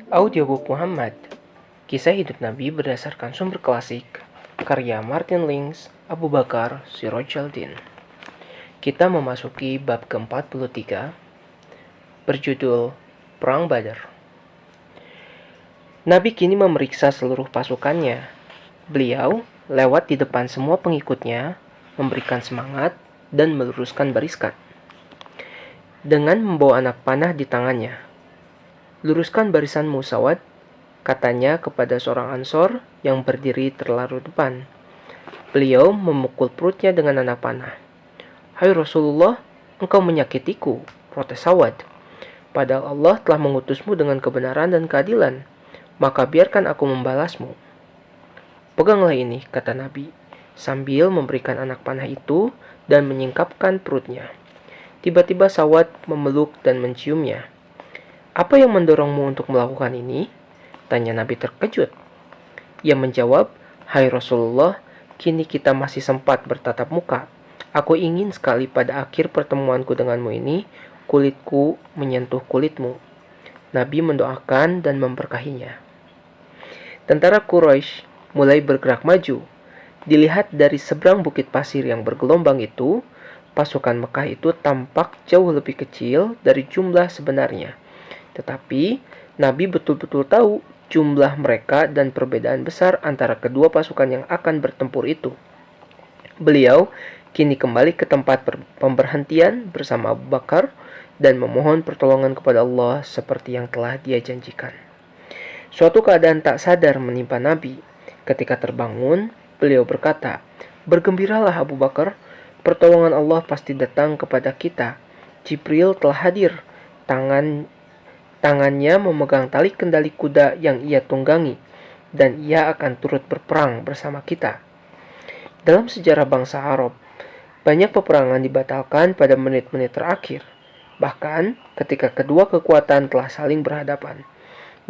Audiobook Muhammad, kisah hidup Nabi berdasarkan sumber klasik, karya Martin Lings, Abu Bakar Sirajuddin. Kita memasuki bab ke-43, berjudul Perang Badar. Nabi kini memeriksa seluruh pasukannya. Beliau lewat di depan semua pengikutnya, memberikan semangat dan meluruskan barisan. Dengan membawa anak panah di tangannya, "Luruskan barisanmu, Sawad," katanya kepada seorang Ansor yang berdiri terlalu depan. Beliau memukul perutnya dengan anak panah. "Hai Rasulullah, engkau menyakitiku," protes Sawad. "Padahal Allah telah mengutusmu dengan kebenaran dan keadilan, maka biarkan aku membalasmu." "Peganglah ini," kata Nabi, sambil memberikan anak panah itu dan menyingkapkan perutnya. Tiba-tiba Sawad memeluk dan menciumnya. "Apa yang mendorongmu untuk melakukan ini?" tanya Nabi terkejut. Ia menjawab, "Hai Rasulullah, kini kita masih sempat bertatap muka. Aku ingin sekali pada akhir pertemuanku denganmu ini, kulitku menyentuh kulitmu." Nabi mendoakan dan memberkahinya. Tentara Quraisy mulai bergerak maju. Dilihat dari seberang bukit pasir yang bergelombang itu, pasukan Mekah itu tampak jauh lebih kecil dari jumlah sebenarnya. Tetapi Nabi betul-betul tahu jumlah mereka dan perbedaan besar antara kedua pasukan yang akan bertempur itu. Beliau kini kembali ke tempat pemberhentian bersama Abu Bakar dan memohon pertolongan kepada Allah seperti yang telah dia janjikan. Suatu keadaan tak sadar menimpa Nabi. Ketika terbangun, beliau berkata, "Bergembiralah Abu Bakar, pertolongan Allah pasti datang kepada kita. Jibril telah hadir. Tangannya memegang tali kendali kuda yang ia tunggangi, dan ia akan turut berperang bersama kita." Dalam sejarah bangsa Arab, banyak peperangan dibatalkan pada menit-menit terakhir, bahkan ketika kedua kekuatan telah saling berhadapan.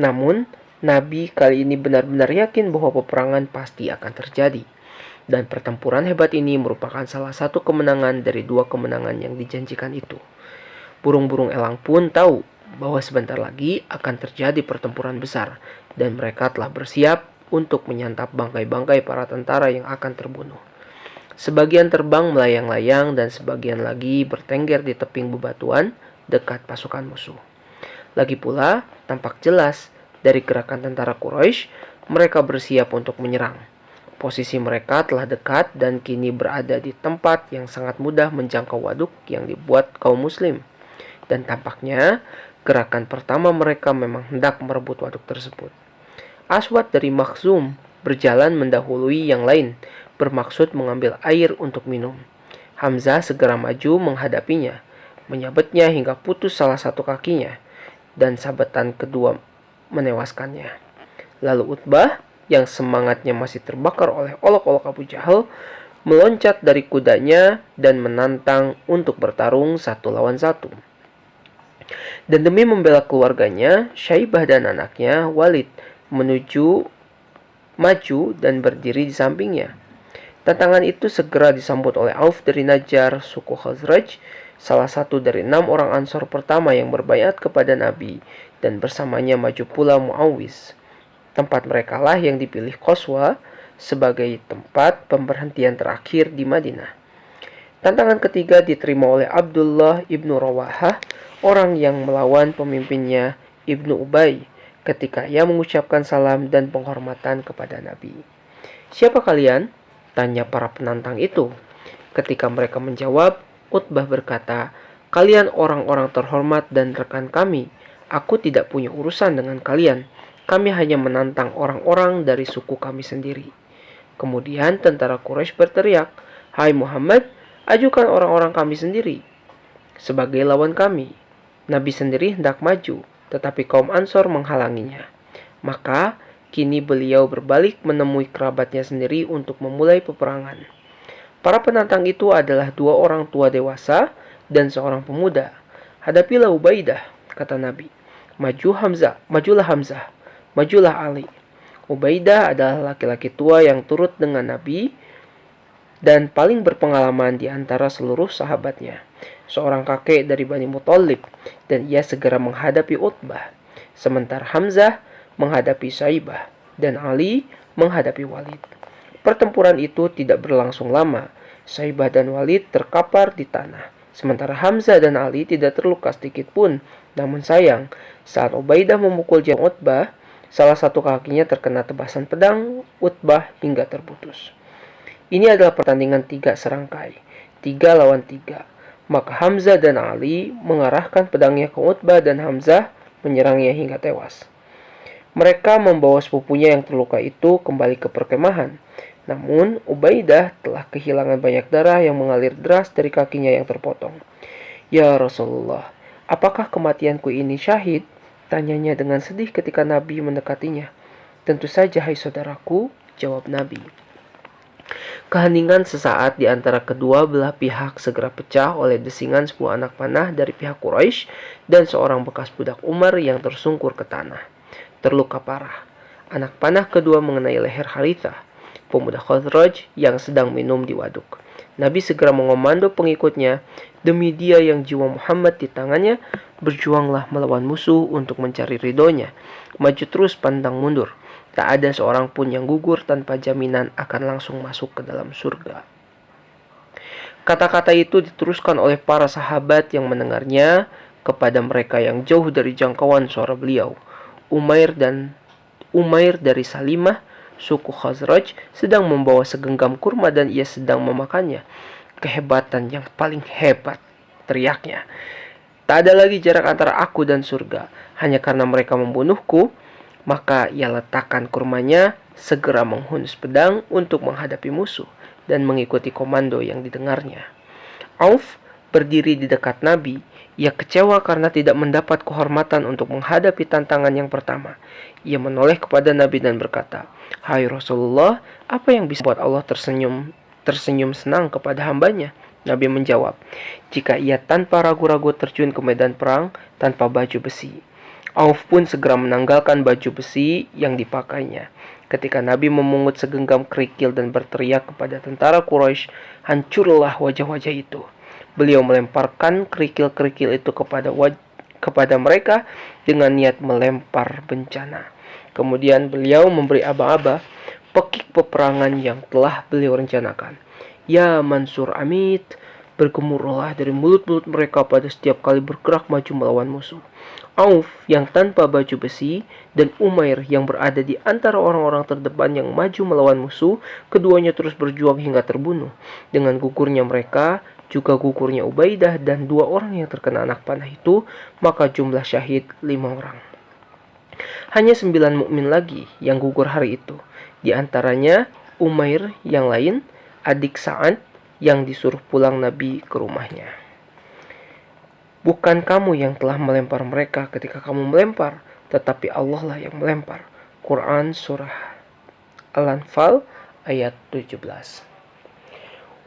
Namun, Nabi kali ini benar-benar yakin bahwa peperangan pasti akan terjadi, dan pertempuran hebat ini merupakan salah satu kemenangan dari dua kemenangan yang dijanjikan itu. Burung-burung elang pun tahu bahwa sebentar lagi akan terjadi pertempuran besar, dan mereka telah bersiap untuk menyantap bangkai-bangkai para tentara yang akan terbunuh. Sebagian terbang melayang-layang dan sebagian lagi bertengger di tebing bebatuan dekat pasukan musuh. Lagi pula, tampak jelas dari gerakan tentara Quraisy, mereka bersiap untuk menyerang. Posisi mereka telah dekat dan kini berada di tempat yang sangat mudah menjangkau waduk yang dibuat kaum muslim. Dan tampaknya gerakan pertama mereka memang hendak merebut waduk tersebut. Aswad dari Makhzum berjalan mendahului yang lain, bermaksud mengambil air untuk minum. Hamzah segera maju menghadapinya, menyabetnya hingga putus salah satu kakinya, dan sabetan kedua menewaskannya. Lalu Utbah, yang semangatnya masih terbakar oleh olok-olok Abu Jahal, meloncat dari kudanya dan menantang untuk bertarung satu lawan satu. Dan demi membela keluarganya, Syaibah dan anaknya Walid maju dan berdiri di sampingnya. Tantangan itu segera disambut oleh Auf dari Najjar, suku Khazraj, salah satu dari 6 orang Ansor pertama yang berbaiat kepada Nabi, dan bersamanya maju pula Muawiz. Tempat mereka lah yang dipilih Qaswa sebagai tempat pemberhentian terakhir di Madinah. Tantangan ketiga diterima oleh Abdullah ibnu Rawahah, orang yang melawan pemimpinnya Ibnu Ubay, ketika ia mengucapkan salam dan penghormatan kepada Nabi. "Siapa kalian?" tanya para penantang itu. Ketika mereka menjawab, Utbah berkata, "Kalian orang-orang terhormat dan rekan kami. Aku tidak punya urusan dengan kalian. Kami hanya menantang orang-orang dari suku kami sendiri." Kemudian tentara Quraisy berteriak, "Hai Muhammad, ajukan orang-orang kami sendiri sebagai lawan kami." Nabi sendiri hendak maju, tetapi kaum Ansor menghalanginya. Maka kini beliau berbalik menemui kerabatnya sendiri untuk memulai peperangan. Para penantang itu adalah 2 orang tua dewasa dan seorang pemuda. "Hadapilah Ubaidah," kata Nabi. Majulah Hamzah, majulah Ali." Ubaidah adalah laki-laki tua yang turut dengan Nabi dan paling berpengalaman di antara seluruh sahabatnya, seorang kakek dari Bani Muthalib, dan ia segera menghadapi Utbah. sementara Hamzah menghadapi Syaibah dan Ali menghadapi Walid. Pertempuran itu tidak berlangsung lama. Syaibah dan Walid terkapar di tanah, sementara Hamzah dan Ali tidak terluka sedikit pun. Namun sayang, saat Ubaidah memukul jam Utbah, salah satu kakinya terkena tebasan pedang Utbah hingga terputus. Ini adalah pertandingan 3 serangkai, 3 lawan 3. Maka Hamzah dan Ali mengarahkan pedangnya ke Utbah dan Hamzah menyerangnya hingga tewas. Mereka membawa sepupunya yang terluka itu kembali ke perkemahan. Namun, Ubaidah telah kehilangan banyak darah yang mengalir deras dari kakinya yang terpotong. "Ya Rasulullah, apakah kematianku ini syahid?" tanyanya dengan sedih ketika Nabi mendekatinya. "Tentu saja, hai saudaraku," jawab Nabi. Keheningan sesaat di antara kedua belah pihak segera pecah oleh desingan sebuah anak panah dari pihak Quraisy dan seorang bekas budak Umar yang tersungkur ke tanah, terluka parah. Anak panah kedua mengenai leher Harithah, pemuda Khazraj yang sedang minum di waduk. Nabi segera mengomando pengikutnya, "Demi dia yang jiwa Muhammad di tangannya, berjuanglah melawan musuh untuk mencari ridhonya. Maju terus, pantang mundur. Tak ada seorang pun yang gugur tanpa jaminan akan langsung masuk ke dalam surga." Kata-kata itu diteruskan oleh para sahabat yang mendengarnya kepada mereka yang jauh dari jangkauan suara beliau. Umair dari Salimah, suku Khazraj, sedang membawa segenggam kurma dan ia sedang memakannya. "Kehebatan yang paling hebat," teriaknya. "Tak ada lagi jarak antara aku dan surga. Hanya karena mereka membunuhku." Maka ia letakkan kurmanya, segera menghunus pedang untuk menghadapi musuh dan mengikuti komando yang didengarnya. Auf berdiri di dekat Nabi. Ia kecewa karena tidak mendapat kehormatan untuk menghadapi tantangan yang pertama. Ia menoleh kepada Nabi dan berkata, "Hai Rasulullah, apa yang bisa buat Allah tersenyum senang kepada hambanya?" Nabi menjawab, "Jika ia tanpa ragu-ragu terjun ke medan perang tanpa baju besi." Auf pun segera menanggalkan baju besi yang dipakainya. Ketika Nabi memungut segenggam kerikil dan berteriak kepada tentara Quraisy, hancurlah wajah-wajah itu. Beliau melemparkan kerikil-kerikil itu kepada mereka dengan niat melempar bencana. Kemudian beliau memberi aba-aba pekik peperangan yang telah beliau rencanakan. "Ya Mansur Amit," bergemuruhlah dari mulut-mulut mereka pada setiap kali bergerak maju melawan musuh. Auf yang tanpa baju besi dan Umair yang berada di antara orang-orang terdepan yang maju melawan musuh, keduanya terus berjuang hingga terbunuh. Dengan gugurnya mereka, juga gugurnya Ubaidah dan 2 orang yang terkena anak panah itu, maka jumlah syahid 5 orang. Hanya 9 mukmin lagi yang gugur hari itu. Di antaranya Umair yang lain, adik Sa'ad yang disuruh pulang Nabi ke rumahnya. "Bukan kamu yang telah melempar mereka ketika kamu melempar, tetapi Allah lah yang melempar." Quran Surah Al-Anfal ayat 17.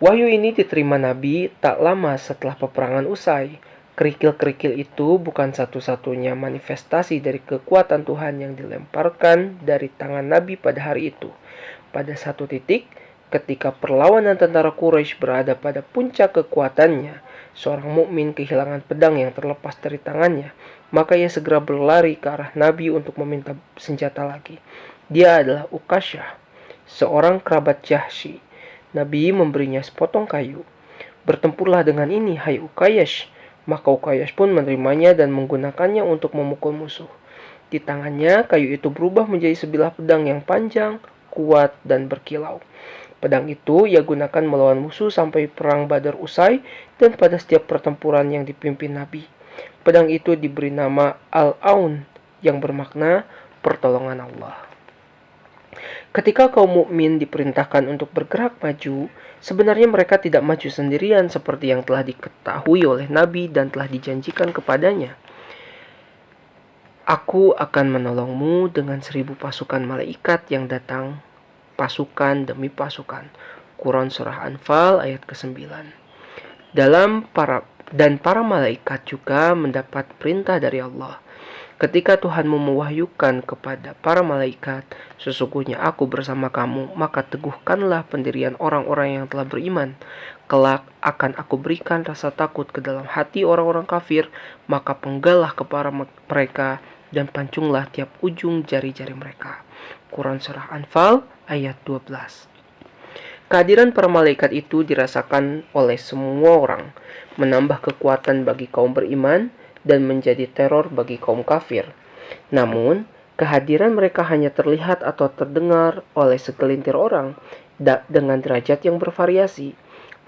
Wahyu ini diterima Nabi tak lama setelah peperangan usai. Kerikil-kerikil itu bukan satu-satunya manifestasi dari kekuatan Tuhan yang dilemparkan dari tangan Nabi pada hari itu. Pada satu titik, ketika perlawanan tentara Quraisy berada pada puncak kekuatannya, seorang mukmin kehilangan pedang yang terlepas dari tangannya. Maka ia segera berlari ke arah Nabi untuk meminta senjata lagi. Dia adalah Ukasyah, seorang kerabat Jahsy. Nabi memberinya sepotong kayu. "Bertempurlah dengan ini, hai Ukayyash." Maka Ukayyash pun menerimanya dan menggunakannya untuk memukul musuh. Di tangannya, kayu itu berubah menjadi sebilah pedang yang panjang, kuat, dan berkilau. Pedang itu ia gunakan melawan musuh sampai perang Badar usai dan pada setiap pertempuran yang dipimpin Nabi. Pedang itu diberi nama Al-Aun yang bermakna pertolongan Allah. Ketika kaum mukmin diperintahkan untuk bergerak maju, sebenarnya mereka tidak maju sendirian seperti yang telah diketahui oleh Nabi dan telah dijanjikan kepadanya. "Aku akan menolongmu dengan 1000 pasukan malaikat yang datang pasukan demi pasukan." Quran Surah Anfal ayat ke-9. Dan para malaikat juga mendapat perintah dari Allah. "Ketika Tuhanmu mewahyukan kepada para malaikat, sesungguhnya aku bersama kamu, maka teguhkanlah pendirian orang-orang yang telah beriman. Kelak akan aku berikan rasa takut ke dalam hati orang-orang kafir, maka penggallah kepada mereka dan pancunglah tiap ujung jari-jari mereka. Quran Surah Anfal ayat 12. Kehadiran para malaikat itu dirasakan oleh semua orang, menambah kekuatan bagi kaum beriman dan menjadi teror bagi kaum kafir. Namun, kehadiran mereka hanya terlihat atau terdengar oleh segelintir orang dengan derajat yang bervariasi.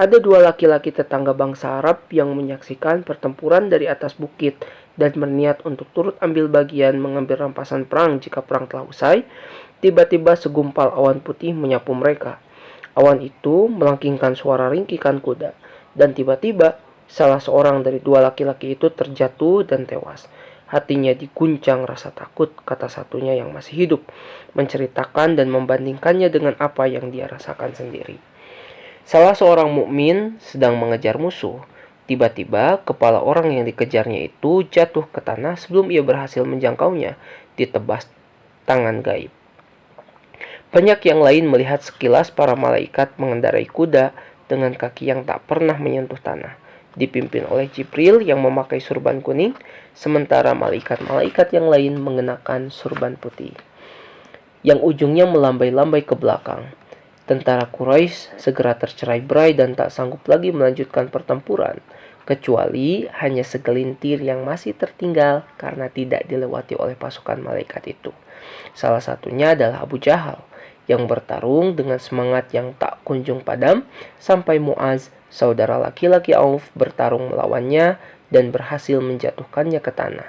Ada dua laki-laki tetangga bangsa Arab yang menyaksikan pertempuran dari atas bukit dan berniat untuk turut ambil bagian mengambil rampasan perang jika perang telah usai. Tiba-tiba segumpal awan putih menyapu mereka. Awan itu melengkingkan suara ringkikan kuda, dan tiba-tiba salah seorang dari dua laki-laki itu terjatuh dan tewas. Hatinya diguncang rasa takut, kata satunya yang masih hidup, menceritakan dan membandingkannya dengan apa yang dia rasakan sendiri. Salah seorang mukmin sedang mengejar musuh. Tiba-tiba kepala orang yang dikejarnya itu jatuh ke tanah sebelum ia berhasil menjangkaunya, ditebas tangan gaib. Banyak yang lain melihat sekilas para malaikat mengendarai kuda dengan kaki yang tak pernah menyentuh tanah, dipimpin oleh Jibril yang memakai surban kuning, sementara malaikat-malaikat yang lain mengenakan surban putih, yang ujungnya melambai-lambai ke belakang. Tentara Quraisy segera tercerai-berai dan tak sanggup lagi melanjutkan pertempuran, kecuali hanya segelintir yang masih tertinggal karena tidak dilewati oleh pasukan malaikat itu. Salah satunya adalah Abu Jahal, yang bertarung dengan semangat yang tak kunjung padam sampai Muaz, saudara laki-laki Auf, bertarung melawannya dan berhasil menjatuhkannya ke tanah.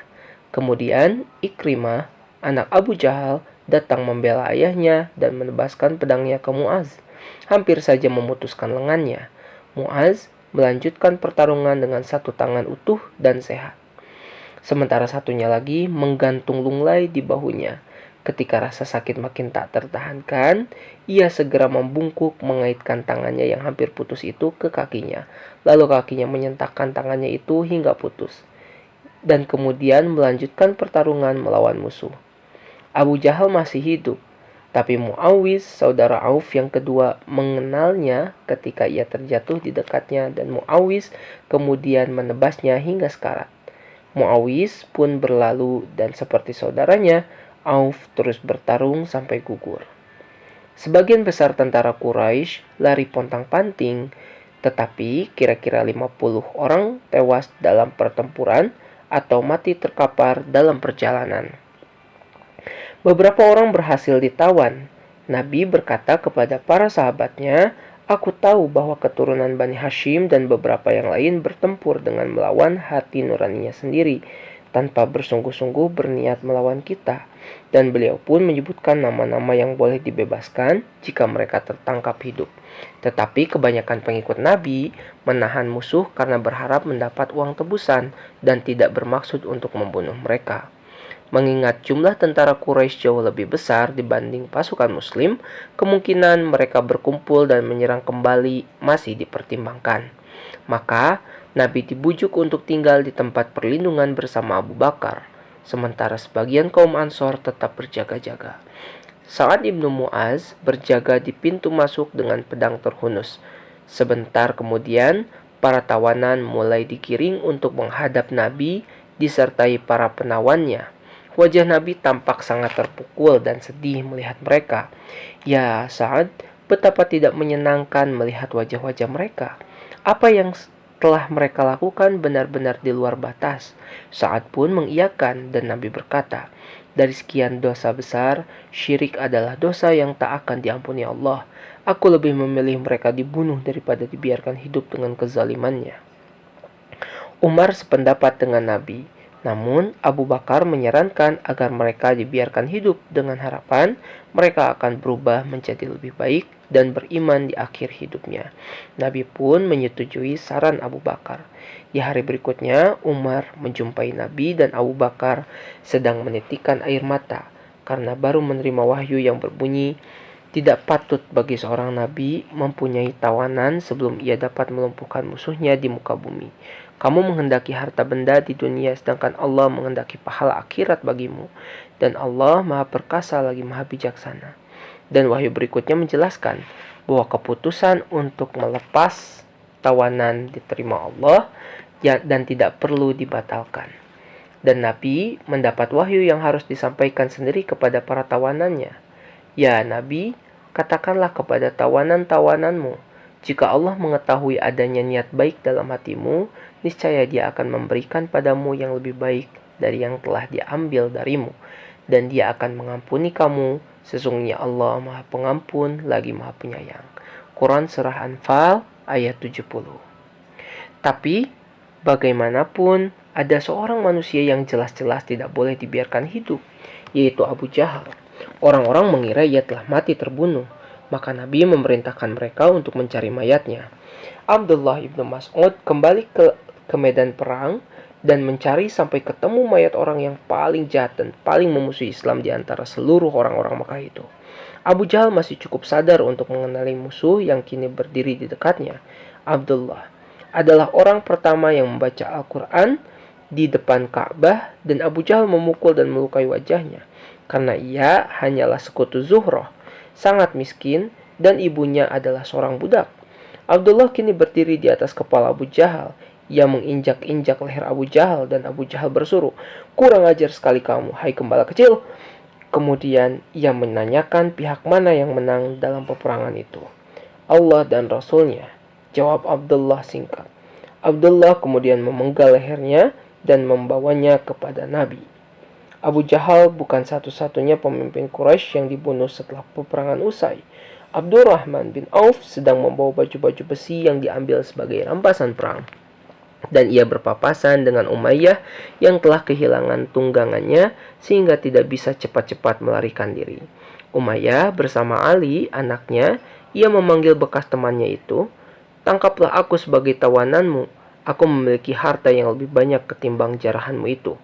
Kemudian Ikrimah, anak Abu Jahal, datang membela ayahnya dan menebaskan pedangnya ke Muaz, hampir saja memutuskan lengannya. Muaz melanjutkan pertarungan dengan satu tangan utuh dan sehat, sementara satunya lagi menggantung lunglai di bahunya. Ketika rasa sakit makin tak tertahankan, ia segera membungkuk mengaitkan tangannya yang hampir putus itu ke kakinya. Lalu kakinya menyentakkan tangannya itu hingga putus, dan kemudian melanjutkan pertarungan melawan musuh. Abu Jahal masih hidup, tapi Muawiz, saudara Auf yang kedua, mengenalnya ketika ia terjatuh di dekatnya dan Muawiz kemudian menebasnya hingga sekarat. Muawiz pun berlalu dan seperti saudaranya, Auf terus bertarung sampai gugur. Sebagian besar tentara Quraisy lari pontang-panting, tetapi kira-kira 50 orang tewas dalam pertempuran atau mati terkapar dalam perjalanan. Beberapa orang berhasil ditawan. Nabi berkata kepada para sahabatnya, "Aku tahu bahwa keturunan Bani Hashim dan beberapa yang lain bertempur dengan melawan hati nuraninya sendiri, tanpa bersungguh-sungguh berniat melawan kita." Dan beliau pun menyebutkan nama-nama yang boleh dibebaskan jika mereka tertangkap hidup. Tetapi kebanyakan pengikut Nabi menahan musuh karena berharap mendapat uang tebusan dan tidak bermaksud untuk membunuh mereka. Mengingat jumlah tentara Quraisy jauh lebih besar dibanding pasukan Muslim, kemungkinan mereka berkumpul dan menyerang kembali masih dipertimbangkan. Maka Nabi dibujuk untuk tinggal di tempat perlindungan bersama Abu Bakar, sementara sebagian kaum Ansor tetap berjaga-jaga. Sa'ad ibnu Mu'az berjaga di pintu masuk dengan pedang terhunus. Sebentar kemudian, para tawanan mulai digiring untuk menghadap Nabi disertai para penawannya. Wajah Nabi tampak sangat terpukul dan sedih melihat mereka. Ya Sa'ad, betapa tidak menyenangkan melihat wajah-wajah mereka. Apa yang telah mereka lakukan benar-benar di luar batas. Sa'ad pun mengiyakan dan Nabi berkata, "Dari sekian dosa besar, syirik adalah dosa yang tak akan diampuni Allah. Aku lebih memilih mereka dibunuh daripada dibiarkan hidup dengan kezalimannya." Umar sependapat dengan Nabi. Namun Abu Bakar menyarankan agar mereka dibiarkan hidup dengan harapan mereka akan berubah menjadi lebih baik dan beriman di akhir hidupnya. Nabi pun menyetujui saran Abu Bakar. Di hari berikutnya, Umar menjumpai Nabi dan Abu Bakar sedang menitikkan air mata karena baru menerima wahyu yang berbunyi, "Tidak patut bagi seorang nabi mempunyai tawanan sebelum ia dapat melumpuhkan musuhnya di muka bumi. Kamu menghendaki harta benda di dunia sedangkan Allah menghendaki pahala akhirat bagimu. Dan Allah maha perkasa lagi maha bijaksana." Dan wahyu berikutnya menjelaskan bahwa keputusan untuk melepas tawanan diterima Allah dan tidak perlu dibatalkan. Dan Nabi mendapat wahyu yang harus disampaikan sendiri kepada para tawanannya. Ya Nabi, katakanlah kepada tawanan-tawananmu, jika Allah mengetahui adanya niat baik dalam hatimu, niscaya Dia akan memberikan padamu yang lebih baik dari yang telah diambil darimu, dan Dia akan mengampuni kamu. Sesungguhnya Allah Maha Pengampun lagi Maha Penyayang. Quran Surah Anfal ayat 70. Tapi, bagaimanapun, ada seorang manusia yang jelas-jelas tidak boleh dibiarkan hidup, yaitu Abu Jahal. Orang-orang mengira ia telah mati terbunuh, maka Nabi memerintahkan mereka untuk mencari mayatnya. Abdullah ibnu Mas'ud kembali ke medan perang dan mencari sampai ketemu mayat orang yang paling jahat dan paling memusuhi Islam di antara seluruh orang-orang Makkah itu. Abu Jahal masih cukup sadar untuk mengenali musuh yang kini berdiri di dekatnya. Abdullah adalah orang pertama yang membaca Al-Quran di depan Ka'bah, dan Abu Jahal memukul dan melukai wajahnya karena ia hanyalah sekutu Zuhroh, sangat miskin, dan ibunya adalah seorang budak. Abdullah kini berdiri di atas kepala Abu Jahal. Ia menginjak-injak leher Abu Jahal dan Abu Jahal bersuruh, "Kurang ajar sekali kamu, hai gembala kecil." Kemudian ia menanyakan pihak mana yang menang dalam peperangan itu. "Allah dan Rasulnya," jawab Abdullah singkat. Abdullah kemudian memenggal lehernya dan membawanya kepada Nabi. Abu Jahal bukan satu-satunya pemimpin Quraisy yang dibunuh setelah peperangan usai. Abdurrahman bin Auf sedang membawa baju-baju besi yang diambil sebagai rampasan perang, dan ia berpapasan dengan Umayyah yang telah kehilangan tunggangannya sehingga tidak bisa cepat-cepat melarikan diri. Umayyah bersama Ali, anaknya, ia memanggil bekas temannya itu, "Tangkaplah aku sebagai tawananmu. Aku memiliki harta yang lebih banyak ketimbang jarahanmu itu."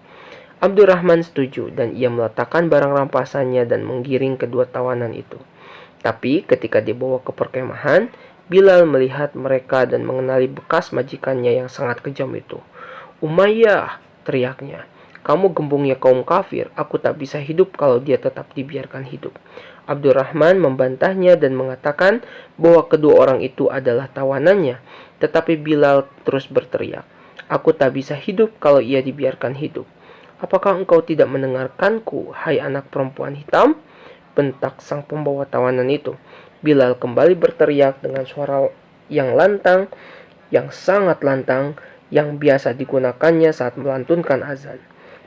Abdurrahman setuju dan ia meletakkan barang rampasannya dan menggiring kedua tawanan itu. Tapi ketika dibawa ke perkemahan, Bilal melihat mereka dan mengenali bekas majikannya yang sangat kejam itu. "Umayyah," teriaknya, "kamu gembungnya kaum kafir. Aku tak bisa hidup kalau dia tetap dibiarkan hidup." Abdurrahman membantahnya dan mengatakan bahwa kedua orang itu adalah tawanannya. Tetapi Bilal terus berteriak, "Aku tak bisa hidup kalau ia dibiarkan hidup." "Apakah engkau tidak mendengarkanku, hai anak perempuan hitam?" bentak sang pembawa tawanan itu. Bilal kembali berteriak dengan suara yang lantang, yang sangat lantang, yang biasa digunakannya saat melantunkan azan.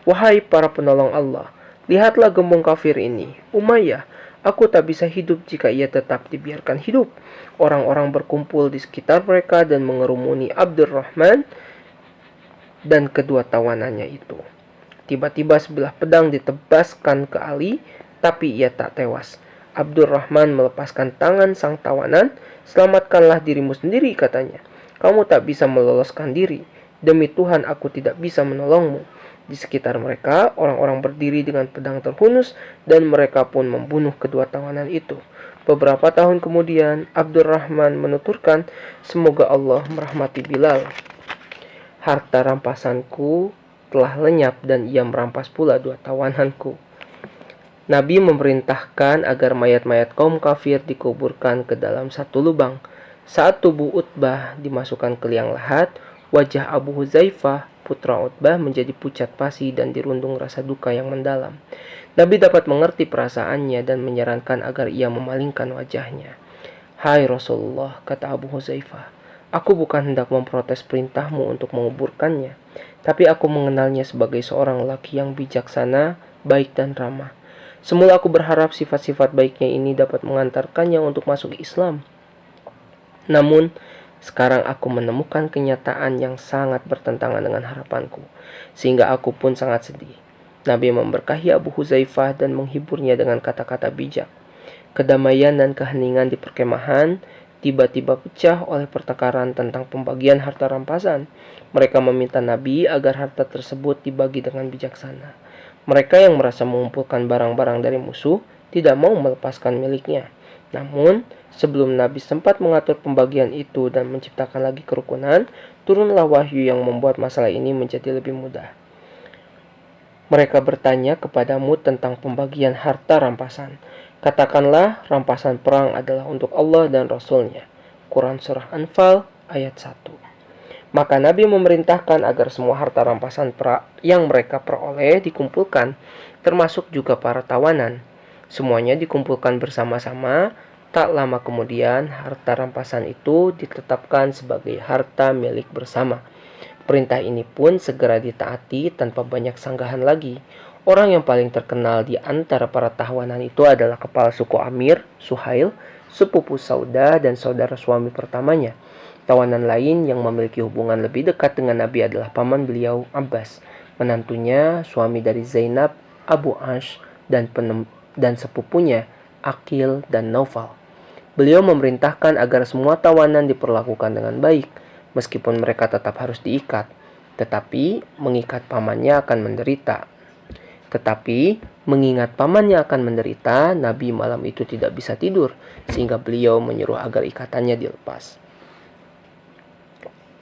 "Wahai para penolong Allah, lihatlah gembong kafir ini, Umayyah. Aku tak bisa hidup jika ia tetap dibiarkan hidup." Orang-orang berkumpul di sekitar mereka dan mengerumuni Abdurrahman dan kedua tawanannya itu. Tiba-tiba sebelah pedang ditebaskan ke Ali, tapi ia tak tewas. Abdurrahman melepaskan tangan sang tawanan. "Selamatkanlah dirimu sendiri," katanya. "Kamu tak bisa meloloskan diri. Demi Tuhan aku tidak bisa menolongmu." Di sekitar mereka, orang-orang berdiri dengan pedang terhunus dan mereka pun membunuh kedua tawanan itu. Beberapa tahun kemudian, Abdurrahman menuturkan, "Semoga Allah merahmati Bilal. Harta rampasanku telah lenyap dan ia merampas pula dua tawananku." Nabi memerintahkan agar mayat-mayat kaum kafir dikuburkan ke dalam satu lubang. Saat tubuh Utbah dimasukkan ke liang lahat, wajah Abu Huzaifah, putra Utbah, menjadi pucat pasi dan dirundung rasa duka yang mendalam. Nabi dapat mengerti perasaannya dan menyarankan agar ia memalingkan wajahnya. "Hai Rasulullah," kata Abu Huzaifah, "aku bukan hendak memprotes perintahmu untuk menguburkannya, tapi aku mengenalnya sebagai seorang laki yang bijaksana, baik dan ramah. Semula aku berharap sifat-sifat baiknya ini dapat mengantarkannya untuk masuk Islam. Namun, sekarang aku menemukan kenyataan yang sangat bertentangan dengan harapanku, sehingga aku pun sangat sedih." Nabi memberkahi Abu Huzaifah dan menghiburnya dengan kata-kata bijak. Kedamaian dan keheningan di perkemahan tiba-tiba pecah oleh pertengkaran tentang pembagian harta rampasan. Mereka meminta Nabi agar harta tersebut dibagi dengan bijaksana. Mereka yang merasa mengumpulkan barang-barang dari musuh tidak mau melepaskan miliknya. Namun, sebelum Nabi sempat mengatur pembagian itu dan menciptakan lagi kerukunan, turunlah wahyu yang membuat masalah ini menjadi lebih mudah. "Mereka bertanya kepadamu tentang pembagian harta rampasan. Katakanlah, rampasan perang adalah untuk Allah dan Rasul-Nya." Quran Surah Anfal ayat 1. Maka Nabi memerintahkan agar semua harta rampasan yang mereka peroleh dikumpulkan, termasuk juga para tawanan. Semuanya dikumpulkan bersama-sama. Tak lama kemudian, harta rampasan itu ditetapkan sebagai harta milik bersama. Perintah ini pun segera ditaati tanpa banyak sanggahan lagi. Orang yang paling terkenal di antara para tawanan itu adalah kepala suku Amir, Suhail, sepupu Sauda dan saudara suami pertamanya. Tawanan lain yang memiliki hubungan lebih dekat dengan Nabi adalah paman beliau, Abbas, menantunya, suami dari Zainab, Abu Ash, dan sepupunya, Aqil dan Naufal. Beliau memerintahkan agar semua tawanan diperlakukan dengan baik, meskipun mereka tetap harus diikat. Tetapi mengingat pamannya akan menderita, Nabi malam itu tidak bisa tidur, sehingga beliau menyuruh agar ikatannya dilepas.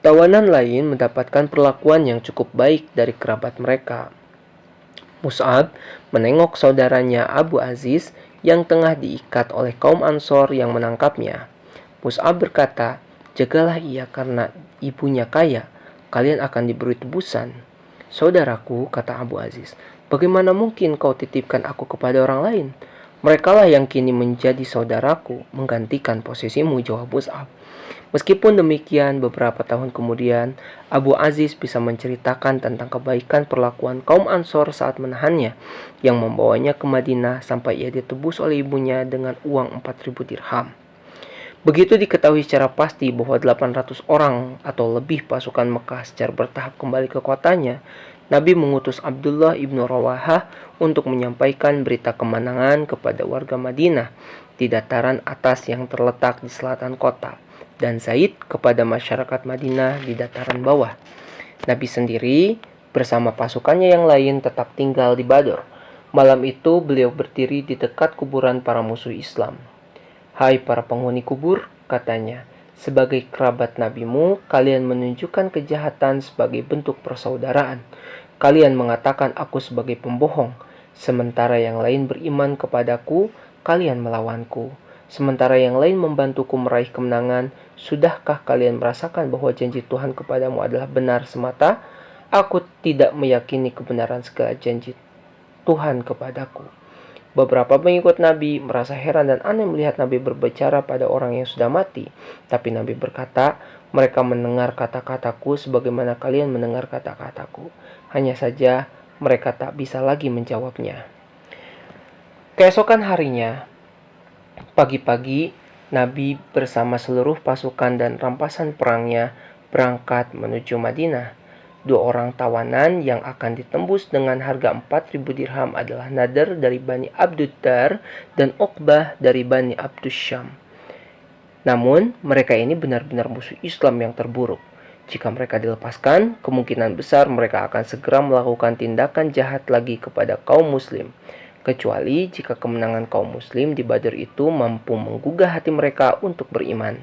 Tawanan lain mendapatkan perlakuan yang cukup baik dari kerabat mereka. Mus'ab menengok saudaranya Abu Aziz yang tengah diikat oleh kaum Ansor yang menangkapnya. Mus'ab berkata, "Jagalah ia karena ibunya kaya, kalian akan diberi tebusan." "Saudaraku," kata Abu Aziz, "bagaimana mungkin kau titipkan aku kepada orang lain? Merekalah yang kini menjadi saudaraku, menggantikan posisimu," jawab Mus'ab. Meskipun demikian, beberapa tahun kemudian, Abu Aziz bisa menceritakan tentang kebaikan perlakuan kaum Ansor saat menahannya, yang membawanya ke Madinah sampai ia ditebus oleh ibunya dengan uang 4.000 dirham. Begitu diketahui secara pasti bahwa 800 orang atau lebih pasukan Mekah secara bertahap kembali ke kotanya, Nabi mengutus Abdullah ibnu Rawahah untuk menyampaikan berita kemenangan kepada warga Madinah di dataran atas yang terletak di selatan kota, dan Zaid kepada masyarakat Madinah di dataran bawah. Nabi sendiri bersama pasukannya yang lain tetap tinggal di Badr. Malam itu beliau berdiri di dekat kuburan para musuh Islam. "Hai para penghuni kubur," katanya, "sebagai kerabat nabimu, kalian menunjukkan kejahatan sebagai bentuk persaudaraan. Kalian mengatakan aku sebagai pembohong, sementara yang lain beriman kepadaku, kalian melawanku. Sementara yang lain membantuku meraih kemenangan. Sudahkah kalian merasakan bahwa janji Tuhan kepadamu adalah benar semata? Aku tidak meyakini kebenaran segala janji Tuhan kepadaku." Beberapa pengikut Nabi merasa heran dan aneh melihat Nabi berbicara pada orang yang sudah mati. Tapi Nabi berkata, "Mereka mendengar kata-kataku sebagaimana kalian mendengar kata-kataku. Hanya saja mereka tak bisa lagi menjawabnya." Keesokan harinya, pagi-pagi, Nabi bersama seluruh pasukan dan rampasan perangnya berangkat menuju Madinah. 2 orang tawanan yang akan ditembus dengan harga 4.000 dirham adalah Nadar dari Bani Abduddar dan Uqbah dari Bani Abdusyam. Namun, mereka ini benar-benar musuh Islam yang terburuk. Jika mereka dilepaskan, kemungkinan besar mereka akan segera melakukan tindakan jahat lagi kepada kaum muslim. Kecuali jika kemenangan kaum muslim di Badr itu mampu menggugah hati mereka untuk beriman.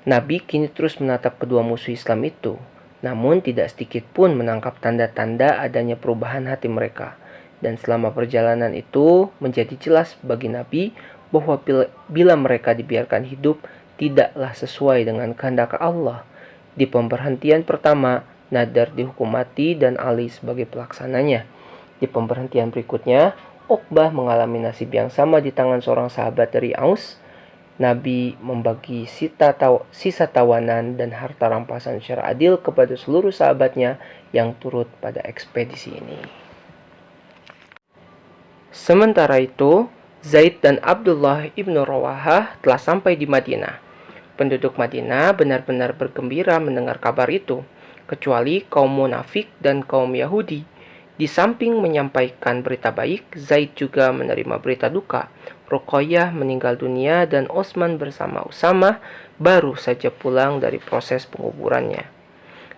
Nabi kini terus menatap kedua musuh Islam itu, namun tidak sedikit pun menangkap tanda-tanda adanya perubahan hati mereka. Dan selama perjalanan itu menjadi jelas bagi Nabi bahwa bila mereka dibiarkan hidup, tidaklah sesuai dengan kehendak Allah. Di pemberhentian pertama, Nadar dihukum mati dan Ali sebagai pelaksananya. Di pemberhentian berikutnya, Uqbah mengalami nasib yang sama di tangan seorang sahabat dari Aus. Nabi membagi sisa tawanan dan harta rampasan secara adil kepada seluruh sahabatnya yang turut pada ekspedisi ini. Sementara itu, Zaid dan Abdullah ibnu Rawahah telah sampai di Madinah. Penduduk Madinah benar-benar bergembira mendengar kabar itu, kecuali kaum munafik dan kaum Yahudi. Di samping menyampaikan berita baik, Zaid juga menerima berita duka. Ruqayyah meninggal dunia dan Utsman bersama Usamah baru saja pulang dari proses penguburannya.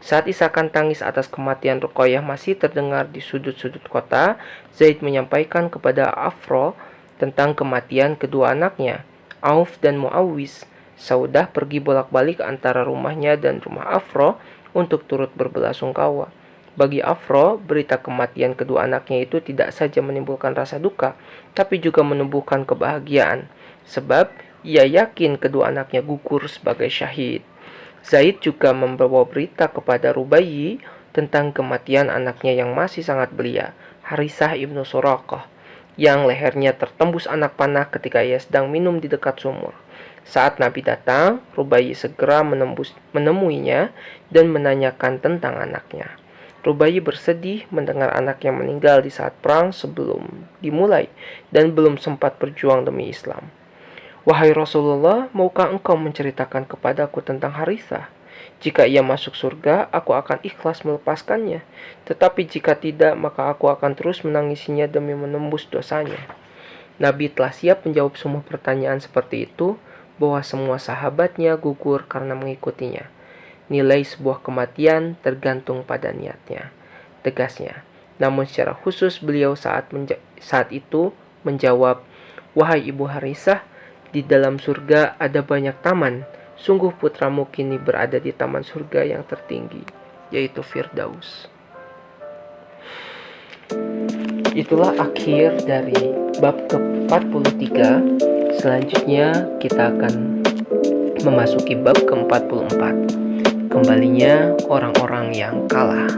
Saat isakan tangis atas kematian Ruqayyah masih terdengar di sudut-sudut kota, Zaid menyampaikan kepada Afro tentang kematian kedua anaknya, Auf dan Muawwiz. Saudah pergi bolak-balik antara rumahnya dan rumah Afro untuk turut berbelasungkawa. Bagi Afro, berita kematian kedua anaknya itu tidak saja menimbulkan rasa duka, tapi juga menumbuhkan kebahagiaan, sebab ia yakin kedua anaknya gugur sebagai syahid. Zaid juga membawa berita kepada Rubayyi tentang kematian anaknya yang masih sangat belia, Harisah ibnu Suraqah, yang lehernya tertembus anak panah ketika ia sedang minum di dekat sumur. Saat Nabi datang, Rubayyi segera menemuinya dan menanyakan tentang anaknya. Rubayyi bersedih mendengar anaknya meninggal di saat perang sebelum dimulai dan belum sempat berjuang demi Islam. "Wahai Rasulullah, maukah engkau menceritakan kepadaku tentang Harithah? Jika ia masuk surga, aku akan ikhlas melepaskannya. Tetapi jika tidak, maka aku akan terus menangisinya demi menembus dosanya." Nabi telah siap menjawab semua pertanyaan seperti itu, bahwa semua sahabatnya gugur karena mengikutinya. Nilai sebuah kematian tergantung pada niatnya, tegasnya. Namun secara khusus beliau saat itu menjawab, "Wahai ibu Harisah, di dalam surga ada banyak taman. Sungguh putramu kini berada di taman surga yang tertinggi, yaitu Firdaus." Itulah akhir dari bab ke-43. Selanjutnya kita akan memasuki bab ke-44. Kembalinya orang-orang yang kalah.